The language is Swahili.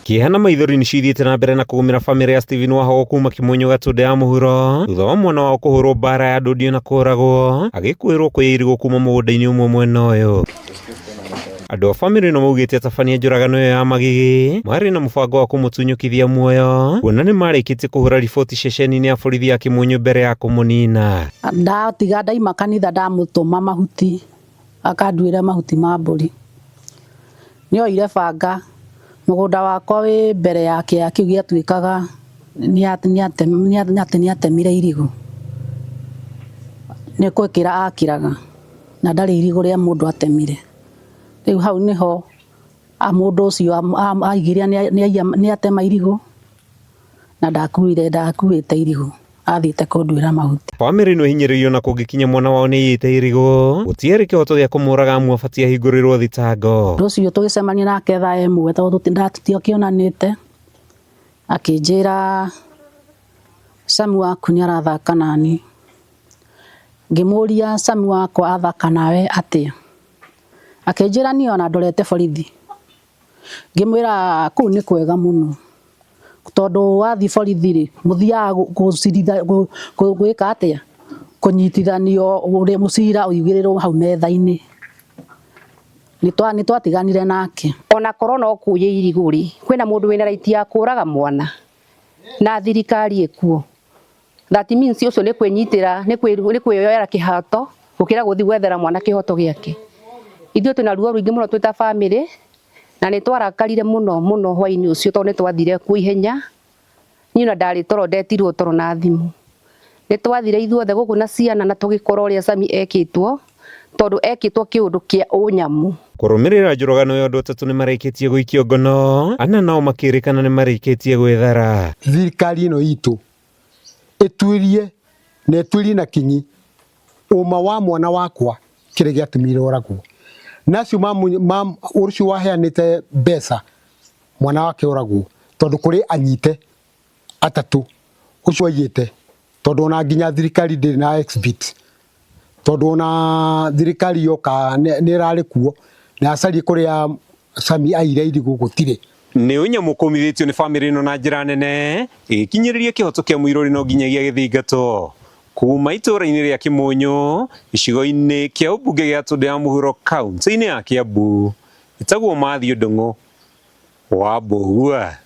Kĩeha maithori nĩcithiĩte na mbere na kũgũmĩra bamĩrĩ ya Stephen Wahogũ kuma Kĩmũnyũ Gatũndũ ya mũhuro thutha wa mwana wao kũhũrwo mbara ya ndũndĩ na kũragwo agĩkuĩrwo kwĩ irigũ kuma mũgũnda-inĩ ũmwe mwena ũyũ. Andũ a bamĩrĩ ĩno maugĩte atabania njũragano ĩyo ya magigi marĩ na mũbango wa kũmũtunyũkithia muoyo, kuona nĩ marĩkĩtie kũhũra riboti ceceni-inĩ ya borithi ya Kĩmũnyũ mbere ya kũmũnina. Ndatiga ndaima kanitha ndamũtũma mahuti akanduĩra mahuti ma mbũri, nĩoire banga mũgũnda wakwa wĩ mbere ya kĩea kĩu gĩatuĩkaga nĩatemire irigũ, nĩ gwĩkĩra akĩraga na ndarĩ irigũ rĩa mũndũ atemire. Rĩu hau nĩho mũndũ ũcio aigire nĩatema irigũ na ndakuĩte irigũ athiĩte kũnduĩra mahuti. Bamĩrĩ ĩno ĩhinyĩrĩirio na kũngĩkinya mwana wao nĩiyĩte irigũ, gũtiarĩ kĩhoto gĩa kũmũraga amu abatie ahingũrĩrwo thitango. Rũciũ tũgĩcemania nake thaa ĩmwe tondũ tũtiokĩonanĩte, akĩnjĩra Sami waku nĩarathaka nani. Ngĩmũria Sami wakwa athaka nawe atĩa? Akĩnjĩra niĩ ona ndorete borithi. Ngĩmwĩra kũu nĩ kwega mũno tondũ wathiĩ borithi-rĩ mũthiaga gwĩka atĩa, kũnyitithanio ũrĩa mũcira ũigĩrĩrwo hau metha-inĩ. Nĩtwatiganire nake. Ona korwo no kũiya irigũ-rĩ, kwĩna mũndũ wĩna right ya kũraga mwana na thirikari ĩkuo. That means ũcio nĩ kwĩnyitĩra, nĩ kwĩyoera kĩhato gũkĩra gũthiĩ gwethera mwana kĩhoto gĩake. Ithuĩ twĩna ruo rũingĩ mũno twĩ ta bamĩrĩ na nĩtwarakarire mũno mũno hwaĩ-inĩ ũcio tondũ nĩtwathire kwa ihenya. Niĩ ona ndarĩ toro ndetirwo toro na thimũ. Nĩtwathire ithuothe gũkũ na ciana na tũgĩkora ũrĩa Sami ekĩtwo tondũ ekĩtwo kĩũndũ kĩa ũnyamũ. Kũrũmĩrĩra njũragano ya andũ atatũ nĩmarĩkĩtie gũikio ngono, ana nao makĩrĩkana nĩmarĩkĩtie gwĩthara. Thirikari ĩno itũ ĩtuĩrie na ĩtuĩrie na kinyi ũma wa mwana wakwa kĩrĩa gĩatũmire oragwo. Nacio ũcio waheanĩte mbeca mwana wake oragwo tondũ kũrĩ anyite atatũ ũcio aigĩte, tondũ ona nginya thirikari ndĩrĩ na exhibit, tondũ ona thirikari yoka nĩrarĩ kuo na acarie kũrĩa Sami aire irigũ gũtirĩ. Nĩ ũnyamũ ũkũmithĩtio nĩ bamĩrĩ ĩno na njĩra nene ĩgĩkinyĩrĩria kĩhoto kĩa mũirũri no nginyagia gĩthingatwo kuma itũra-inĩ rĩa Kĩmũnyũ gĩcigo-inĩ kĩa ũmbunge gĩa Tũndũ ya mũhuro kaunti-inĩ ya Kiambu. Gĩtagwo Matthew Ndung'u wa Mbũgua.